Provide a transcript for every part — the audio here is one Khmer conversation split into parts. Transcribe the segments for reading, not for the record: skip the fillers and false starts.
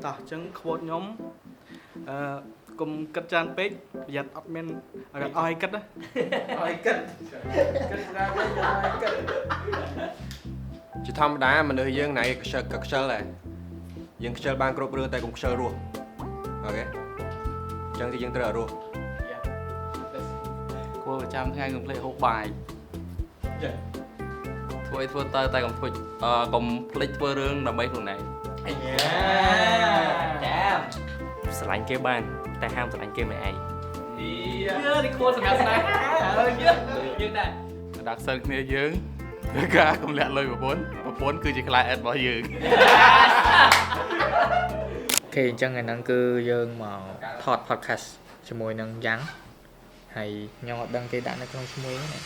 tao chẳng quote nhóm cùng cất chan page giật admin gạt oi cất á oi cất ra cái oi cất chỉ thăm đá mà nơi dương này cực sơ này dương sơ ban group rương tay cũng sơ luôn ok chẳng thì dương tờ luôn cô trăm hai người play hộp bài thôi tay tay còn play vừa rương là mấy phần này sờ lạnh kia ban tay ham sờ lạnh kia mày ai đi cô sờ lạnh dương đây đặt sân kia dương cả cũng lẹ lời của bốn cứ chỉ lại ăn bỏ dương khi chân ngày năng cư dương mà thọt podcast cho mùi năng vắng hay nhau đăng ký đạn ở trong số mấy này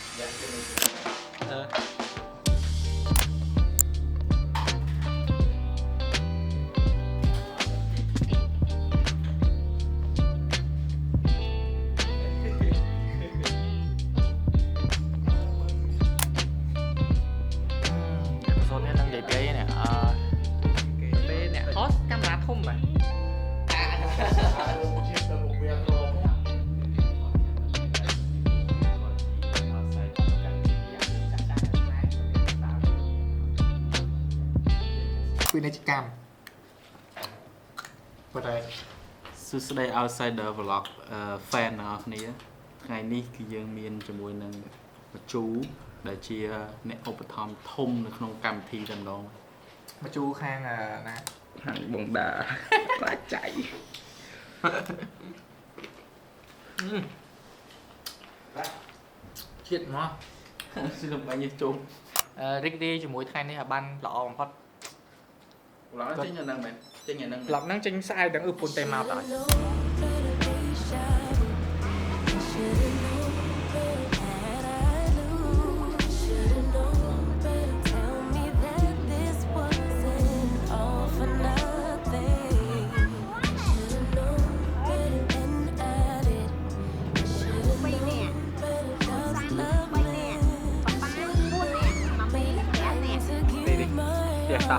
episode này đang dạy cái này cái này host camera thum mà quy này cam vào đây Tuesday Outsider Vlog fan នេះថ្ងៃនេះគឺយើងមានជាមួយនឹងម្ជូដែលជាអ្នកឧបត្ថម្ភធំនៅក្នុងកម្មវិធីតែម្ដង mà chu khang là nè ហាងបងដាខ្លាចចៃ chuyện mà សិលបាញ់ជុំ Rick đi chỉ mỗi thay này là ban lọ bằng phát ឡងចេញយ៉ាងហ្នឹងមែនចេញយ៉ាងហ្នឹង lọc năng tranh sai đang ở phun tay màu tại Yes, ta.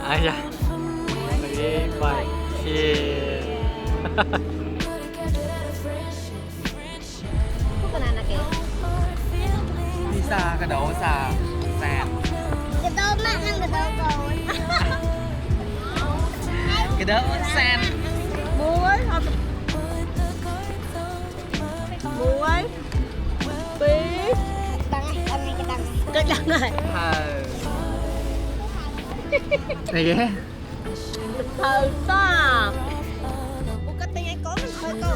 Ai da. Đi vậy. Pizza cái đậu xà sàn. Cái đậu mặn ăn cái đậu rồi. Cái đậu sàn. Muối hoặc muối bí đằng cái đằng này Này ghê. thờ to cái tiếng anh có mình hơi câu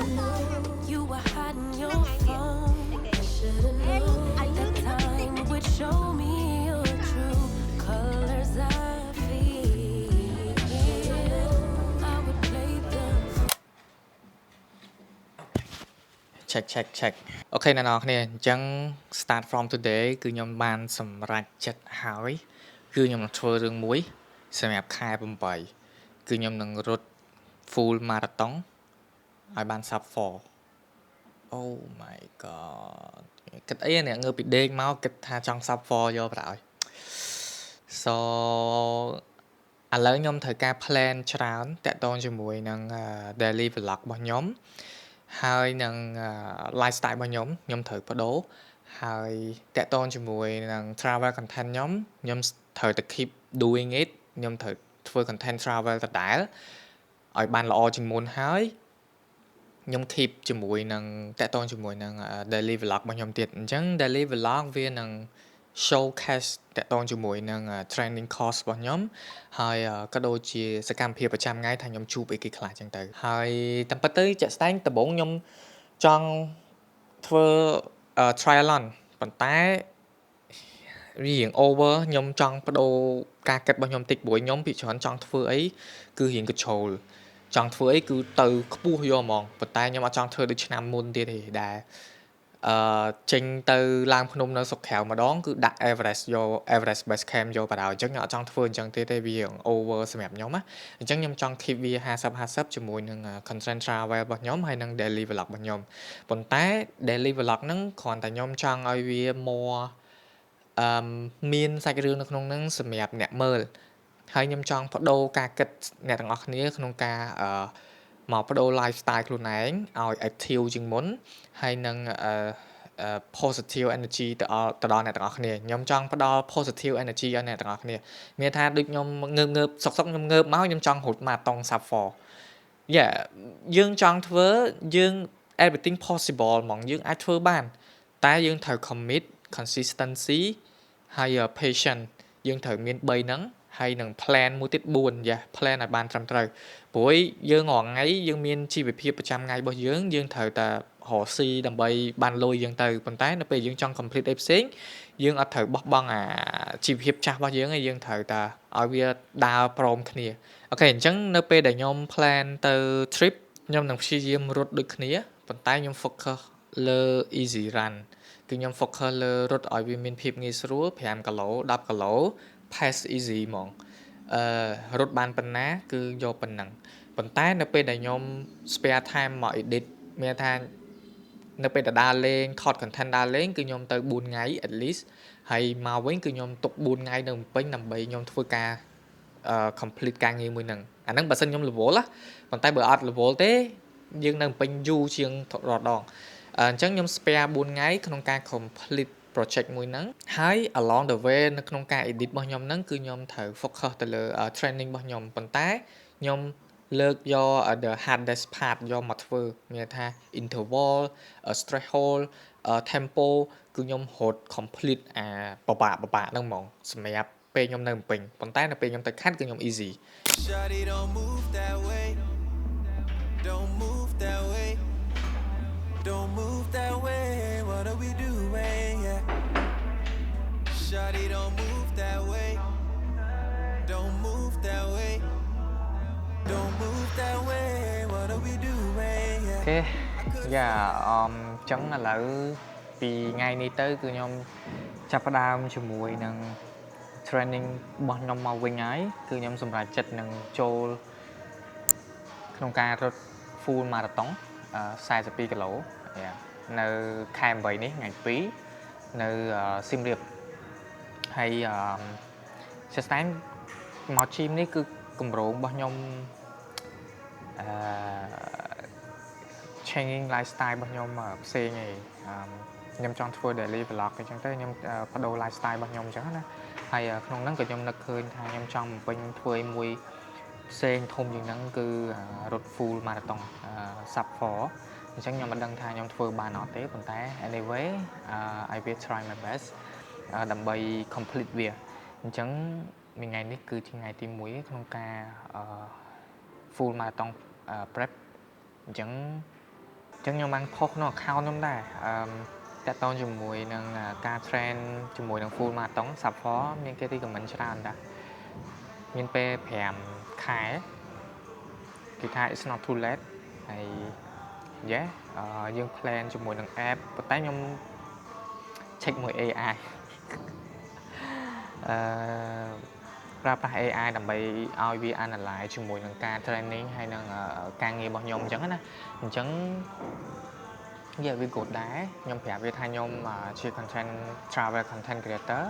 check ok nè nó nè chẳng start from today គឺខ្ញុំបានសម្រេចចិត្តហើយគឺខ្ញុំនឹងធ្វើរឿងមួយសម្រាប់ខែ8គឺខ្ញុំនឹងរត់ full marathon ឲ្យបាន sub 4 oh my god គិតអីអ្នកងើបពីដេកមកគិតថាចង់ sub 4យកប្រហើយ so ឥឡូវខ្ញុំត្រូវការ plan ច្រើនតាក់ទងជាមួយនឹង daily vlog របស់ខ្ញុំហើយនឹង lifestyle របស់ខ្ញុំត្រូវបដូរហើយតាក់ទងជាមួយនឹង travel content ខ្ញុំត្រូវតែ keep doing it ខ្ញុំត្រូវធ្វើ content travel ដដែលឲ្យបានល្អជាងមុនហើយខ្ញុំ keep ជាមួយនឹងតាក់ទងជាមួយនឹង daily vlog របស់ខ្ញុំទៀតអញ្ចឹង daily vlog វានឹង showcase តាក់ទងជាមួយនឹង training course របស់ខ្ញុំហើយក៏ដូចជាសកម្មភាពប្រចាំថ្ងៃថាខ្ញុំជួបអីគេខ្លះអញ្ចឹងទៅហើយតាមពិតទៅជាក់ស្ដែងដំបូងខ្ញុំចង់ធ្វើ triathlon ប៉ុន្តែរៀង over ខ្ញុំចង់បដូរការគិតរបស់ខ្ញុំតិចព្រោះខ្ញុំពីច្រើនចង់ធ្វើអីគឺរៀង control ចង់ធ្វើអីគឺទៅខ្ពស់យកហ្មងប៉ុន្តែខ្ញុំអត់ចង់ធ្វើដូចឆ្នាំមុនទៀតទេដែលចេញទៅឡើងភ្នំនៅស្រុកក្រៅម្ដងគឺដាក់ Everest យក Everest Base Camp យកបណ្ដោយអញ្ចឹងខ្ញុំអត់ចង់ធ្វើអញ្ចឹងទៀតទេវា over សម្រាប់ខ្ញុំណាអញ្ចឹងខ្ញុំចង់ keep វា 50-50 ជាមួយនឹង content travel របស់ខ្ញុំហើយនឹង daily vlog របស់ខ្ញុំប៉ុន្តែ daily vlog ហ្នឹងគ្រាន់តែខ្ញុំចង់ឲ្យវា more មានសាច់រឿងនៅក្នុងហ្នឹងសម្រាប់អ្នកមើល ហើយខ្ញុំចង់បដូរការគិតអ្នកទាំងអស់គ្នាក្នុងការមកបដូរ lifestyle ខ្លួនឯងឲ្យ active ជាងមុនហើយនឹងpositive energy ទៅដល់អ្នកទាំងអស់គ្នាខ្ញុំចង់ផ្ដល់ positive energy ឲ្យអ្នកទាំងអស់គ្នាមានថាដូចខ្ញុំងើបសុកខ្ញុំងើបមកខ្ញុំចង់រត់ម៉ាតុង Sub4 yeah យើងចង់ធ្វើយើង everything possible ហ្មងយើងអាចធ្វើបានតែយើងត្រូវ commit consistency ហើយ patient យើងត្រូវមាន3ហ្នឹងហើយនឹង plan មួយទៀត4យ៉ា plan ឲ្យបានត្រឹមត្រូវព្រោះយើងរាល់ថ្ងៃយើងមានជីវភាពប្រចាំថ្ងៃរបស់យើងត្រូវតែរកស៊ីដើម្បីបានលុយយើងទៅប៉ុន្តែនៅពេលយើងចង់ complete អីផ្សេងយើងអត់ត្រូវបោះបង់អាជីវភាពចាស់របស់យើងឯងយើងត្រូវតែឲ្យវាដើរព្រមគ្នាអូខេអញ្ចឹងនៅពេលដែលខ្ញុំ plan ទៅ trip ខ្ញុំនឹងព្យាយាមរត់ដូចគ្នាប៉ុន្តែខ្ញុំ focus លើ easy run គឺខ្ញុំ focus លើរត់ឲ្យវាមានភាពងាយស្រួល5គីឡូ10គីឡូ pass easy ហ្មងរត់បានប៉ុណ្ណាគឺយកប៉ុណ្ណឹងប៉ុន្តែនៅពេលដែលខ្ញុំ spare time មក edit មានថានៅពេលដែលដើរលេង ថត content ដើរលេងគឺខ្ញុំទៅ4ថ្ងៃ at least ហើយមកវិញគឺខ្ញុំទុក4ថ្ងៃនៅភ្នំពេញដើម្បីខ្ញុំធ្វើការ complete ការងារមួយហ្នឹងអាហ្នឹងបើសិនខ្ញុំ level ណាប៉ុន្តែបើអត់ level ទេយើងនៅភ្នំពេញយូរជាងរាល់ដងអញ្ចឹងខ្ញុំ spare 4ថ្ងៃក្នុងការ complete project មួយហ្នឹងហើយ along the way នៅក្នុងការ edit របស់ខ្ញុំហ្នឹងគឺខ្ញុំត្រូវ focus ទៅលើ training របស់ខ្ញុំប៉ុន្តែខ្ញុំលើកយក the hardest part យកមកធ្វើមានថា interval stretch hold tempo គឺខ្ញុំរត់ complete អាបបាក់ហ្នឹងហ្មងសម្រាប់ពេលខ្ញុំនៅភ្នំពេញប៉ុន្តែនៅពេលខ្ញុំទៅខេត្តគឺខ្ញុំ easy Shawty don't move that way Don't move that way Don't move that way What are we doing yeah Shawty don't move that way Don't move that way Don't move that way What are we doing yeah អូខេយ៉ាចឹងឥឡូវពីថ្ងៃនេះទៅគឺខ្ញុំចាប់ផ្ដើមជាមួយនឹង training របស់ខ្ញុំមកវិញហើយគឺខ្ញុំសម្រេចចិត្តនឹងចូលក្នុងការរត់ full marathon 42គីឡូនៅខែ8នេះថ្ងៃ2នៅសៀមរាបហើយជាស្ដែងមក gym នេះគឺគម្រោងរបស់ខ្ញុំchanging lifestyle របស់ខ្ញុំផ្សេងឯងខ្ញុំចង់ធ្វើ daily vlog អញ្ចឹងទៅខ្ញុំបដូរ lifestyle របស់ខ្ញុំអញ្ចឹងណាហើយក្នុងហ្នឹងក៏ខ្ញុំនឹកឃើញថាខ្ញុំចង់បំពេញធ្វើមួយផ្សេងធំជាងហ្នឹងគឺរត់ full marathon Sub4 អញ្ចឹងខ្ញុំមិនដឹងថាខ្ញុំធ្វើបានអត់ទេប៉ុន្តែ anyway I will try my best ដើម្បី complete វាអញ្ចឹងមួយថ្ងៃនេះគឺជាថ្ងៃទី1ក្នុងការ full marathon prep អញ្ចឹងខ្ញុំបានផុសក្នុង account ខ្ញុំដែរតាក់ទងជាមួយនឹងការ train ជាមួយនឹង full marathon Sub4 មានគេ recommend ច្រើនដែរមានពេល5ខែគេថា it's not too late ហើយ yeah យើង plan ជាមួយនឹង app ប៉ុន្តែខ្ញុំ check មួយ AI ប្រើប្រាស់ AI ដើម្បីឲ្យវា analyze ជាមួយនឹងការ training ហើយនឹងការងាររបស់ខ្ញុំអញ្ចឹងណាអញ្ចឹងវា good ដែរខ្ញុំប្រាប់វាថាខ្ញុំជា travel content creator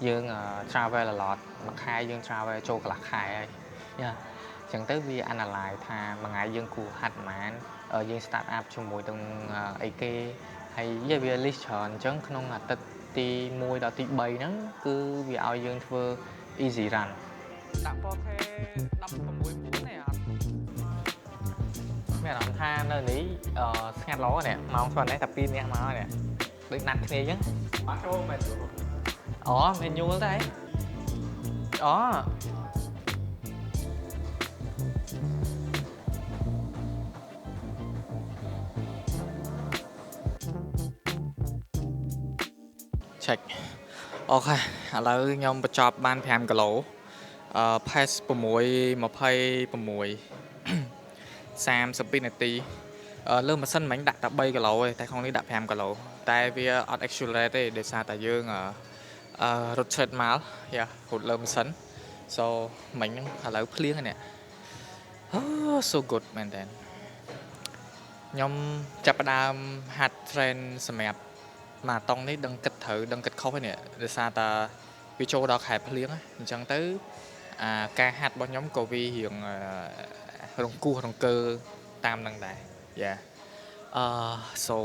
យើង travel a lot មួយខែយើង travel ចូលកន្លះខែហើយអញ្ចឹងទៅវា analyze ថាមួយថ្ងៃយើងគួរហាត់ប៉ុន្មានយើង start up ជាមួយនឹងអីគេហើយវា list ច្រើនអញ្ចឹងក្នុងអាទិត្យទី1ដល់ទី3ហ្នឹងគឺវាឲ្យយើងធ្វើ easy run ដាក់ 4K 16:9នេះអត់មានអារម្មណ៍ថានៅនេះស្ងាត់ឡនេះម៉ោងស្រាប់នេះតែ2នាក់មកហើយនេះដូចណាត់គ្នាអញ្ចឹងអត់ចូលមែនអូមែនយល់តែអូ check អូខេឥឡូវខ្ញុំបញ្ចប់បាន5គីឡូpace 6:26 32នាទីលើម៉ាស៊ីនមិញដាក់តែ3គីឡូទេតែក្នុងនេះដាក់5គីឡូតែវាអត់ accelerate ទេដោយសារតែយើងរត់ treadmill រត់លើម៉ាស៊ីន so មិញហ្នឹងឥឡូវភ្លៀងហ្នឹង so good មែនតើខ្ញុំចាប់ផ្ដើមហាត់ train សម្រាប់ម៉ាតុងនេះដឹងគិតត្រូវដឹងគិតខុសហ្នឹងដោយសារតែវាចូលដល់ខែភ្លៀងអញ្ចឹងទៅ ការហាត់របស់ខ្ញុំក៏វារៀងរង្គោះរង្គើតាមនឹងដែរ Yeah so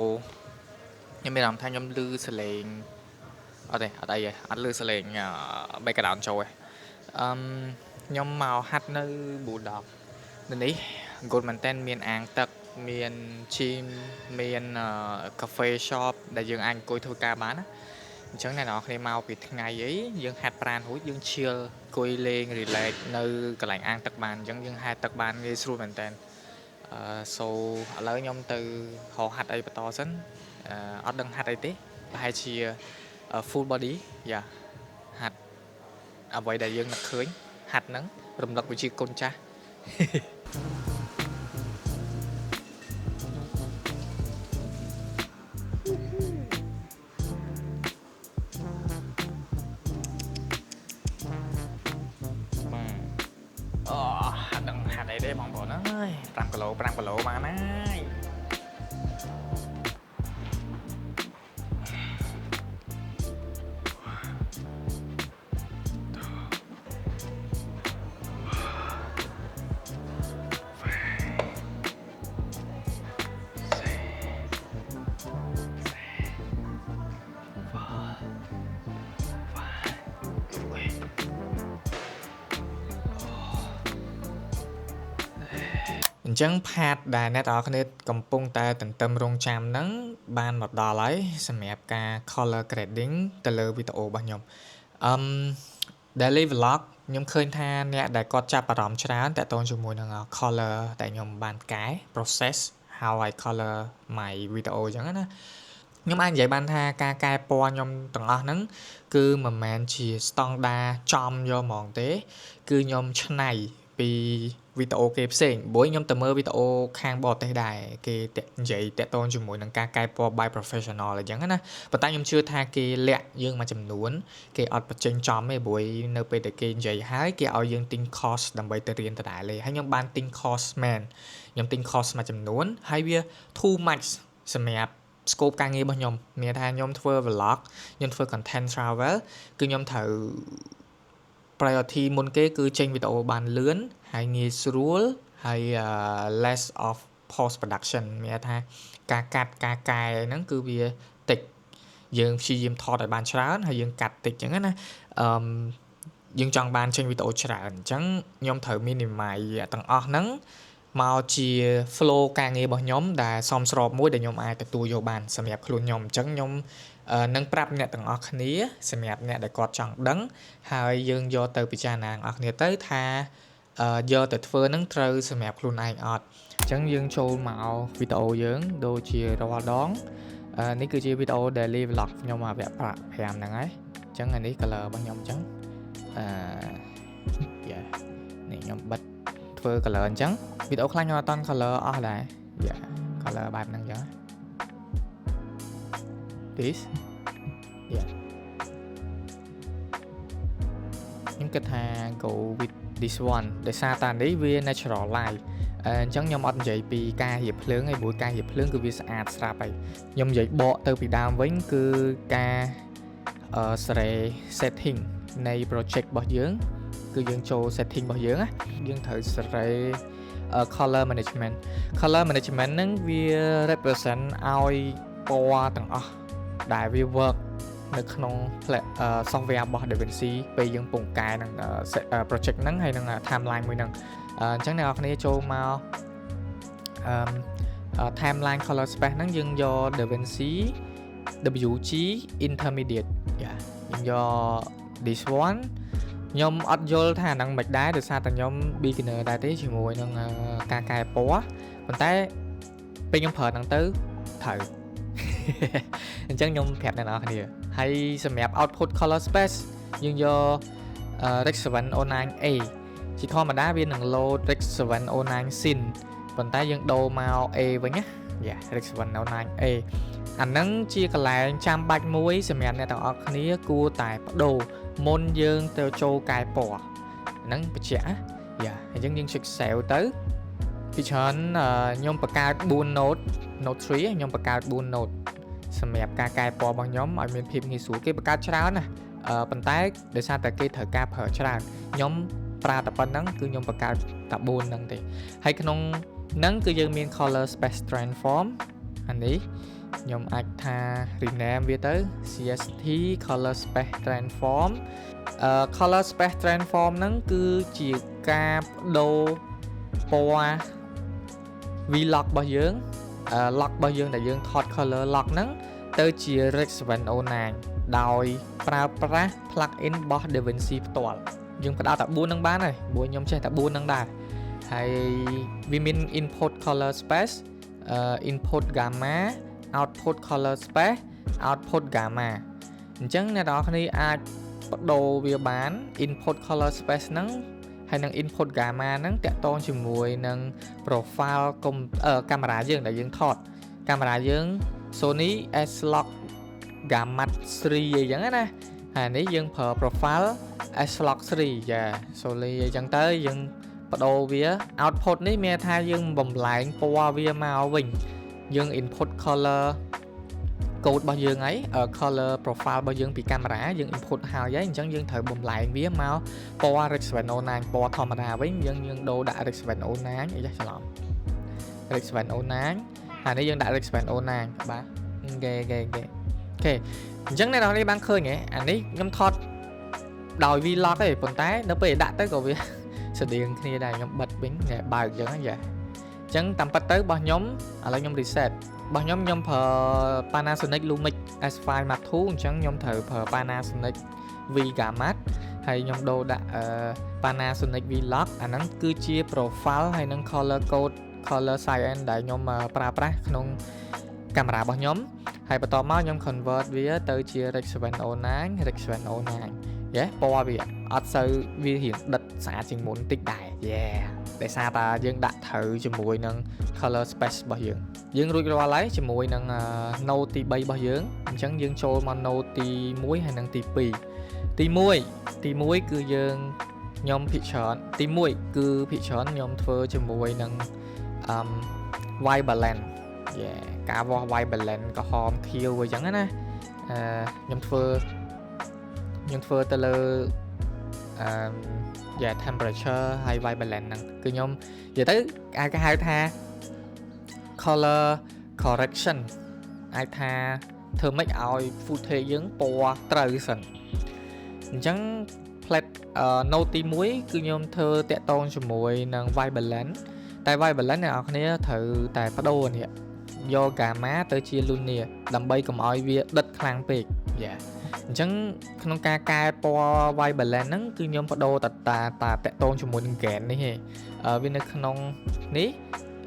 ខ្ញុំមានអារម្មណ៍ថាខ្ញុំឮសលេងអត់ទេអត់អីទេអត់ឮសលេង background ចូលទេខ្ញុំមកហាត់នៅ Bulldog នៅនេះ good មែនតើមានអាងទឹកមាន gym មាន cafe shop ដែលយើងអាចអង្គុយធ្វើការបានណាអញ្ចឹងអ្នកនរគ្នាមកពីថ្ងៃអីយើងហាត់ប្រាណរួចយើង chill អង្គុយលេង relax នៅកន្លែងអាងទឹកបានអញ្ចឹងយើងហាត់ទឹកបានងាយស្រួលមែនតើso ឥឡូវខ្ញុំទៅហៅហាត់អីបន្តសិនអត់ដឹងហាត់អីទេប្រហែលជា full body យ៉ាហាត់អ្វីដែលយើងនឹកឃើញហាត់ហ្នឹងរំលឹកវិជាកូនចាស់ đừng hạt đây để bọn bọn ơi 5 kg mà nàyអញ្ចឹងផាតដែលអ្នកទាំងអស់គ្នាកំពុងតែទន្ទឹមរង់ចាំហ្នឹងបានមកដល់ហើយសម្រាប់ការ color grading ទៅលើវីដេអូរបស់ខ្ញុំdaily vlog ខ្ញុំឃើញថាអ្នកដែលគាត់ចាប់អារម្មណ៍ច្រើនតាក់ទងជាមួយនឹង color ដែលខ្ញុំបានកែ process how I color my video អញ្ចឹងណាខ្ញុំអាចនិយាយបានថាការកែពណ៌ខ្ញុំទាំងអស់ហ្នឹងគឺមិនមែនជាស្តង់ដាចំយកហ្មងទេគឺខ្ញុំឆ្នៃពីវីដេអូគេផ្សេងព្រោះខ្ញុំទៅមើលវីដេអូខាងបរទេសដែរគេនិយាយតាក់ទងជាមួយនឹងការកែពណ៌ by professional អញ្ចឹងណាប៉ុន្តែខ្ញុំជឿថាគេលាក់យើងមួយចំនួនគេអត់បញ្ចេញចំទេព្រោះនៅពេលដែលគេនិយាយហើយគេឲ្យយើងទិញ course ដើម្បីទៅរៀនដដែលហើយខ្ញុំបានទិញ course មែនខ្ញុំទិញ course មួយចំនួនហើយវា too much សម្រាប់ scope ការងាររបស់ខ្ញុំមានថាខ្ញុំធ្វើ vlog ខ្ញុំធ្វើ content travel គឺខ្ញុំត្រូវ priority មុនគេគឺចេញវីដេអូបានលឿនហើយងាយស្រួលហើយ less of post production មានថាការកាត់ការកែហ្នឹងគឺវាតិចយើងព្យាយាមថតឲ្យបានច្រើនហើយយើងកាត់តិចអញ្ចឹងណាយើងចង់បានចេញវីដេអូច្រើនអញ្ចឹងខ្ញុំត្រូវ minimize ទាំងអស់ហ្នឹងមកជា flow ការងាររបស់ខ្ញុំដែលសមស្របមួយដែលខ្ញុំអាចទទួលយកបានសម្រាប់ខ្លួនខ្ញុំអញ្ចឹងខ្ញុំនឹងប្រាប់អ្នកទាំងអស់គ្នាសម្រាប់អ្នកដែលគាត់ចង់ដឹងហើយយើងយកទៅពិចារណាទាំងអស់គ្នាទៅថាយកទៅធ្វើនឹងត្រូវសម្រាប់ខ្លួនឯងអត់អញ្ចឹងយើងចូលមកវីដេអូយើងដូចជារាល់ដងនេះគឺជាវីដេអូ daily vlog ខ្ញុំមកវគ្គប្រាក់5ហ្នឹងហើយអញ្ចឹងអានេះ color របស់ខ្ញុំអញ្ចឹងនេះខ្ញុំបិទធ្វើ color អញ្ចឹងវីដេអូខ្លះខ្ញុំអត់តន់ color អស់ដែរ color បែបហ្នឹងអញ្ចឹង this ខ្ញុំគិតថា go with this one ដោយសារតានេះវា natural light អញ្ចឹងខ្ញុំអត់និយាយពីការរៀបភ្លើងឯងព្រោះការរៀបភ្លើងគឺវាស្អាតស្រាប់ហើយខ្ញុំនិយាយបកទៅពីដើមវិញគឺការsetting នៃ project របស់យើងគឺយើងចូល setting របស់យើងណាយើងត្រូវ color management ហ្នឹងវា represent ឲ្យពណ៌ទាំងអស់ដែលវា work នៅក្នុង software របស់ DaVinci ពេលយើងពងកែនឹង project ហ្នឹងហើយនឹង timeline មួយហ្នឹងអញ្ចឹងអ្នកនរគ្នាចូលមក timeline color space ហ្នឹងយើងយក DaVinci WG intermediate យើងយក this one ខ្ញុំអត់យល់ថាហ្នឹងមិនដែរដោយសារតែខ្ញុំ beginner ដែរទេជាមួយនឹងការកែពណ៌ប៉ុន្តែពេលខ្ញុំប្រើហ្នឹងទៅត្រូវអញ្ចឹងខ្ញុំប្រាប់អ្នកនរគ្នាហើយសម្រាប់ output color space យើងយក Rec 709A ជាធម្មតាវានឹង load Rec 709 Sin ប៉ុន្តែយើងដូរមក A វិញណាRec 709A អាហ្នឹងជាកន្លែងចាំបាច់មួយសម្រាប់អ្នកទាំងអស់គ្នាគួរតែបដូរមុនយើងទៅចូលកែពណ៌ហ្នឹងបញ្ជាក់អញ្ចឹងយើង check save ទៅពីច្រើនខ្ញុំបង្កើត4 note 3ខ្ញុំបង្កើត4 note សម្រាប់ការកែពណ៌របស់ខ្ញុំឲ្យមានភាពងាយស្រួលគេបង្កើតច្រើនណាប៉ុន្តែដោយសារតែគេត្រូវការប្រើច្រើនខ្ញុំ ប្រើតែប៉ុណ្្នឹងគឺខ្ញុំបង្កើតតែ4ហ្នឹងទេហើយក្នុងហ្នឹងគឺយើងមាន color space transform អានេះខ្ញុំអាចថា rename វាទៅ CST color space transform color space transform ហ្នឹងគឺជាការបដូរពណ៌ vlog របស់យើង lock របស់យើងដែលយើងថត color lock ហ្នឹងទៅជា Rex 709ដោយប្រើប្រាស់ plugin របស់ DaVinci ផ្ទាល់យើងផ្ដោតតែ4ហ្នឹងបានហើយព្រោះខ្ញុំចេះតែ4ហ្នឹងដែរហើយវាមាន input color space input gamma output color space output gamma អញ្ចឹងអ្នកនរគ្នាអាចបដូរវាបាន input color space ហ្នឹងហើយនឹង input gamma ហ្នឹងតាក់ទងជាមួយនឹង profile កាមេរ៉ាយើងដែលយើងថតកាមេរ៉ាយើង Sony S-Log Gamma 3 អីចឹងណាហើយនេះយើងប្រើ profile S-Log 3 យ៉ា Sony អីចឹងទៅយើងបដូរវា output នេះមានថាយើងបំលែងពណ៌វាមកវិញយើង input color code របស់យើងហើយ color profile របស់យើងពីកាមេរ៉ាយើង input ហើយអញ្ចឹងយើងត្រូវបំលែងវាមកពណ៌ Rex 709ពណ៌ធម្មតាវិញយើងដូរដាក់ Rex 709អីចាច្រឡំ Rex 709ហើយនេះយើងដាក់ Rex 709បាទគេអញ្ចឹងអ្នកនរនេះបានឃើញហ៎អានេះខ្ញុំថតដោយ vlog ទេប៉ុន្តែនៅពេលដាក់ទៅក៏វាស្តៀងគ្នាដែរខ្ញុំបិទវិញបើកអញ្ចឹងយ៉ាអញ្ចឹងតាមពិតទៅរបស់ខ្ញុំឥឡូវខ្ញុំ reset របស់ខ្ញុំប្រើ Panasonic Lumix S5 Mark II អញ្ចឹងខ្ញុំត្រូវប្រើ Panasonic V Gamma ហើយខ្ញុំដូរដាក់ Panasonic Vlog អាហ្នឹងគឺជា profile ហើយនឹង color code color cyan ដែលខ្ញុំប្រើប្រាស់ក្នុងកាមេរ៉ារបស់ខ្ញុំហើយបន្ទាប់មកខ្ញុំ convert វាទៅជា Rex 709 Rex 709យេពណ៌វាអត់សូវវារៀងដិតស្អាតជាងមុនតិចដែរយេដោយសារតែយើងដាក់ត្រូវជាមួយនឹង color space របស់យើងរួចរាល់ហើយជាមួយនឹង node ទី3របស់យើងអញ្ចឹងយើងចូលមក node ទី1ហើយនិងទី2ទី1គឺយើងខ្ញុំភាគច្រើនទី1គឺភាគច្រើនខ្ញុំធ្វើជាមួយនឹងwhite balance យេការវាស់ white balance ក្រហមខៀវអញ្ចឹងណាខ្ញុំធ្វើទៅលើtemperature ហើយ white balance ហ្នឹងគឺខ្ញុំនិយាយទៅអាចគេហៅថា color correction អាចថាធ្វើម៉េចឲ្យ footage យើងពណ៌ត្រូវសិនអញ្ចឹង plate node ទី1គឺខ្ញុំធ្វើតាក់ទងជាមួយនឹង white balance តែ white balance អ្នកនរគ្នាត្រូវតែបដូរនេះយក gamma ទៅជា lunar ដើម្បីកុំឲ្យវាដិតខ្លាំងពេកយ៉ាអញ្ចឹងក្នុងការកែពណ៌ white balance ហ្នឹងគឺខ្ញុំបដូរតាតាក់ទងជាមួយនឹង gain នេះឯងវានៅក្នុងនេះ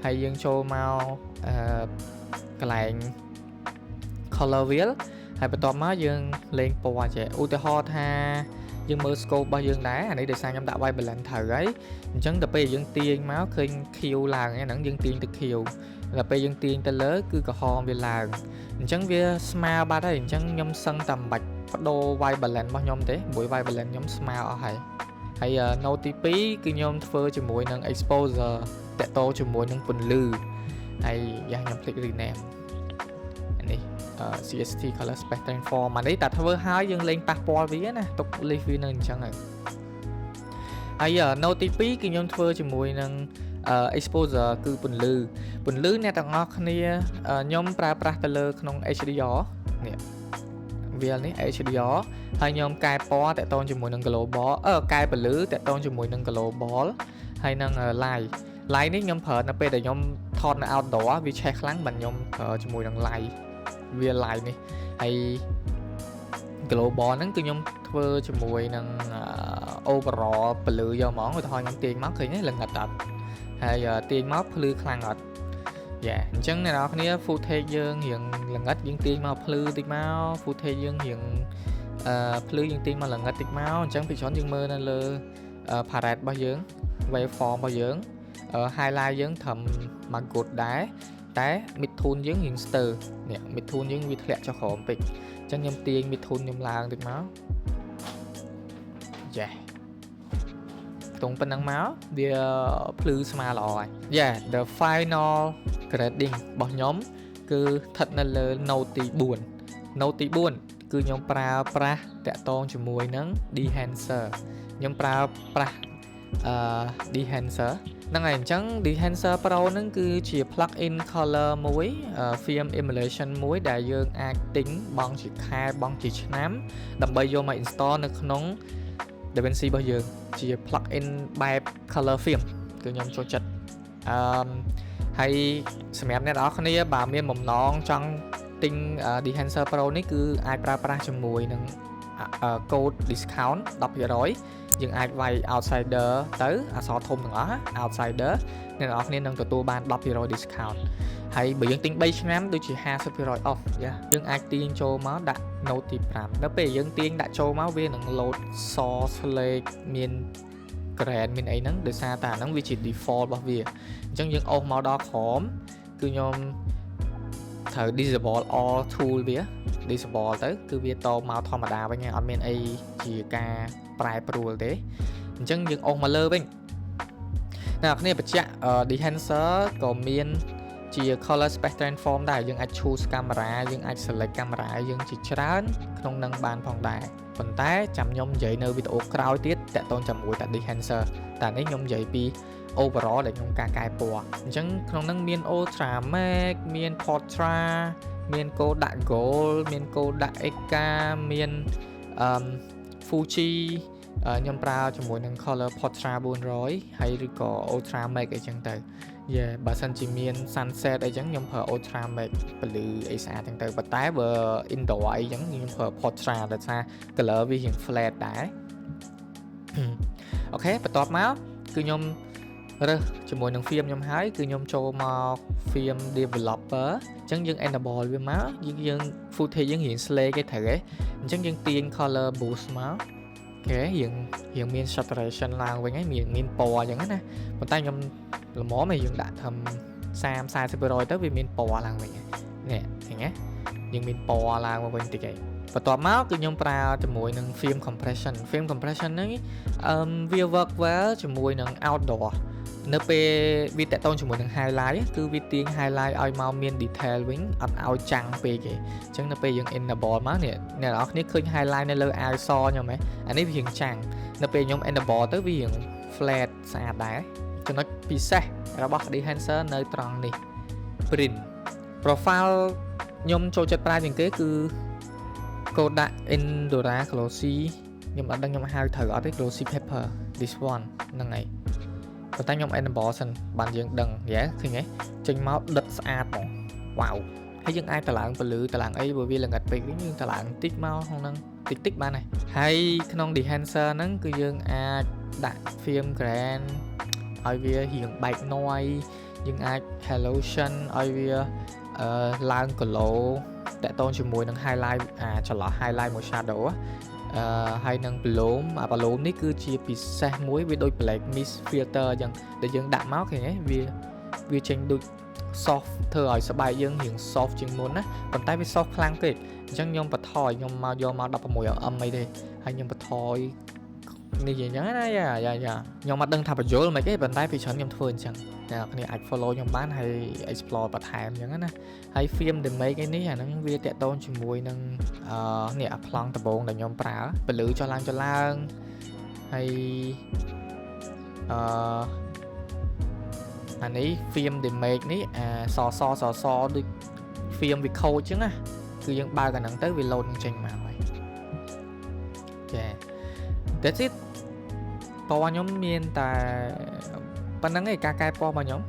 ហើយយើងចូលមកកន្លែង color wheel ហើយបន្ទាប់មកយើងលេងពណ៌ចេះឧទាហរណ៍ថាយើងមើល scope របស់យើងដែរអានេះដោយសារខ្ញុំដាក់ white balance ត្រូវហើយអញ្ចឹងដល់ពេលយើងទាញមកឃើញ Q ឡើងហ្នឹងយើងទាញទៅ Q ដល់ពេលយើងទាញទៅលើគឺក្រហមវាឡើងអញ្ចឹងវាស្មើបាត់ហើយអញ្ចឹងខ្ញុំសឹងតែមិនបាច់បដូរ white balance របស់ខ្ញុំទេព្រោះ white balance ខ្ញុំស្មើអស់ហើយ node ទី2គឺខ្ញុំធ្វើជាមួយនឹង exposure តាក់ទងជាមួយនឹងពន្លឺហើយយ៉ាងខ្ញុំ click rename អានេះCST color space transform អានេះតែធ្វើហើយយើងលេងប៉ះពាល់វាណាទុក list វានៅអញ្ចឹងហើយ node ទី2គឺខ្ញុំធ្វើជាមួយនឹងexposure គឺពន្លឺអ្នកទាំងអស់គ្នាខ្ញុំប្រើប្រាស់ទៅលើក្នុង HDR នេះវានេះ HDR ហើយខ្ញុំកែពណ៌តាក់ទងជាមួយនឹង global កែពន្លឺតាក់ទងជាមួយនឹង global ហើយនឹង light នេះខ្ញុំប្រើនៅពេលដែលខ្ញុំថតនៅ outdoor វាឆេះខ្លាំងបាទខ្ញុំប្រើជាមួយនឹង light វា light នេះហើយ global ហ្នឹងគឺខ្ញុំធ្វើជាមួយនឹង overall ពន្លឺយកហ្មងឧទាហរណ៍ខ្ញុំទាញមកឃើញទេល្ងិតអត់ហើយទាញមកភ្លឺខ្លាំងអត់យ៉ាអញ្ចឹងអ្នកនរគ្នា footage យើងរៀងល្ងិតយើងទាញមកភ្លឺតិចមក footage យើងរៀងភ្លឺយើងទាញមកល្ងិតតិចមកអញ្ចឹងពីច្រើនយើងមើលនៅលើ palette របស់យើង waveform របស់យើង highlight យើងត្រឹមមក good ដែរតែ mid tone យើងរៀងស្ទើរនេះ mid tone យើងវាធ្លាក់ចុះក្រោមពេកអញ្ចឹងខ្ញុំទាញ mid tone ខ្ញុំឡើងតិចមកយ៉ាតុងប៉ុណ្ណឹងមកវាភ្លឺស្មើល្អហើយ Yeah the final grading របស់ខ្ញុំគឺស្ថិតនៅលើ node ទី4 node ទី4គឺខ្ញុំប្រើប្រាស់តាក់ទងជាមួយនឹង dehancer ខ្ញុំប្រើប្រាស់ Dehancer ហ្នឹងហើយអញ្ចឹង Dehancer Pro ហ្នឹងគឺជា plug-in color មួយ film emulation មួយដែលយើងអាចទិញបង់ជាខែបង់ជាឆ្នាំដើម្បីយកមក install នៅក្នុង DaVinci របស់យើងជា plug-in បែប color film គឺខ្ញុំចូលចិត្តហើយសម្រាប់អ្នកនរគ្នាបើមានបំណងចង់ទិញ Dehancer Pro នេះគឺអាចប្រើប្រាស់ជាមួយនឹង code discount 10% យើងអាចវាយ outsider ទៅអក្សរធំទាំងអស់ outsider អ្នកនរគ្នានឹងទទួលបាន 10% discount ហើយបើយើងទិញ3ឆ្នាំដូចជា 50% off យើងអាចទាញចូលមកដាក់ note ទី5ដល់ពេលយើងទាញដាក់ចូលមកវានឹង load សស្លេកមាន grand មានអីហ្នឹងដោយសារតែអាហ្នឹងវាជា default របស់វាអញ្ចឹងយើងអូសមកដល់ក្រោមគឺខ្ញុំត្រូវ disable all tool វា disable ទៅគឺវាតមកធម្មតាវិញហើយអត់មានអីជាការប្រែប្រួលទេអញ្ចឹងយើងអូសមកលើវិញអ្នកនរគ្នាបញ្ជាក់ Dehancer ក៏មានជា color space transform ដែរយើងអាច choose camera យើងអាច select camera យើងជាច្រើនក្នុងនឹងបានផងដែរប៉ុន្តែចាំខ្ញុំនិយាយនៅវីដេអូក្រោយទៀតតាក់ទងជាមួយតា Dehancer តែនេះខ្ញុំនិយាយពី overall ដែលខ្ញុំការកែពណ៌អញ្ចឹងក្នុងនឹងមាន Ultra Max មាន Portrait មានកូដដាក់ Gold មានកូដដាក់ Eka មានFuji ខ្ញុំប្រើជាមួយនឹង color Portrait 400ហើយឬក៏ Ultra Max អីចឹងទៅបើសិនជាមាន sunset អីចឹងខ្ញុំប្រើ Ultra Max ពលឺអីស្អាតចឹងទៅប៉ុន្តែបើ indoor អីចឹងខ្ញុំប្រើ Portrait ដោយសារ color វារៀង flat ដែរអូខេបន្ទាប់មកគឺខ្ញុំរើសជាមួយនឹង film ខ្ញុំហើយគឺខ្ញុំចូលមក film developer អញ្ចឹងយើង enable វាមកយើង footage យើងរៀង slay គេត្រូវទេអញ្ចឹងយើងទាញ color boost មកអូខេយើងមាន saturation ឡើងវិញហើយមានពណ៌អញ្ចឹងណាប៉ុន្តែខ្ញុំល្មមឲ្យយើងដាក់ធ្វើ30-40% ទៅវាមានពណ៌ឡើងវិញនេះឃើញទេយើងមានពណ៌ឡើងមកវិញតិចឯងបន្ទាប់មកគឺខ្ញុំប្រើជាមួយនឹង film compression ហ្នឹងវា work well ជាមួយនឹង outdoor នៅពេលវាតកតងជាមួយនឹង highlight គឺវាទាញ highlight ឲ្យមកមាន detail វិញអត់ឲ្យចាំងពេកទេអញ្ចឹងនៅពេលយើង enable មកនេះអ្នកនរគ្នាឃើញ highlight នៅលើអាវសខ្ញុំហ៎អានេះវារៀងចាំងនៅពេលខ្ញុំ enable ទៅវារៀង flat ស្អាតដែរចំណុចពិសេសរបស់ Dehancer នៅត្រង់នេះ print profile ខ្ញុំចូលចិត្តប្រើជាងគេគឺ Kodak Indora Glossy ខ្ញុំអត់ដឹងខ្ញុំហៅត្រូវអត់ទេ Glossy Paper this one ហ្នឹងហើយប៉ុន្តែខ្ញុំ enable សិនបានយើងដឹងឃើញទេចេញមកដិតស្អាតហ្មងវ៉ាវហើយយើងអាចតម្លើងពលឺតម្លើងអីបើវាល្ងិតពេកវិញយើងតម្លើងតិចមកក្នុងហ្នឹងតិចបានហើយក្នុង Dehancer ហ្នឹងគឺយើងអាចដាក់ film grand ឲ្យវារៀងបែក noise យើងអាច halogen ឲ្យវាឡើង glow តកតងជាមួយនឹង highlight ចន្លោះ highlight មួយ shadow ហើយនឹង bloom bloom នេះគឺជាពិសេសមួយវាដូច black mist filter អញ្ចឹងដែលយើងដាក់មកឃើញទេវាចេញដូច soft ធ្វើឲ្យស្បែកយើងរៀង soft ជាងមុនណាប៉ុន្តែវា soft ខ្លាំងពេកអញ្ចឹងខ្ញុំបន្ថយខ្ញុំមកយកមក 16mm អីទេហើយខ្ញុំបន្ថយនេះអញ្ចឹងណាខ្ញុំអត់ដឹងថាបញ្យល់មិនទេប៉ុន្តែពីច្រើនខ្ញុំធ្វើអញ្ចឹងអ្នកគ្នាអាច follow ខ្ញុំបានហើយ explore បន្ថែមអញ្ចឹងណាហើយ film the make ឯនេះអាហ្នឹងវាតាក់ទងជាមួយនឹងនេះអាប្លង់ដំបងដែលខ្ញុំប្រើពលឺចុះឡើងហើយអានេះ film the make នេះសដូច film វាខូចអញ្ចឹងណាគឺយើងបើកអាហ្នឹងទៅវា load នឹងចេញមកហើយចា That's it ពណ៌ខ្ញុំមានតែប៉ុណ្្នឹងឯងការកែពណ៌របស់ខ្ញុំ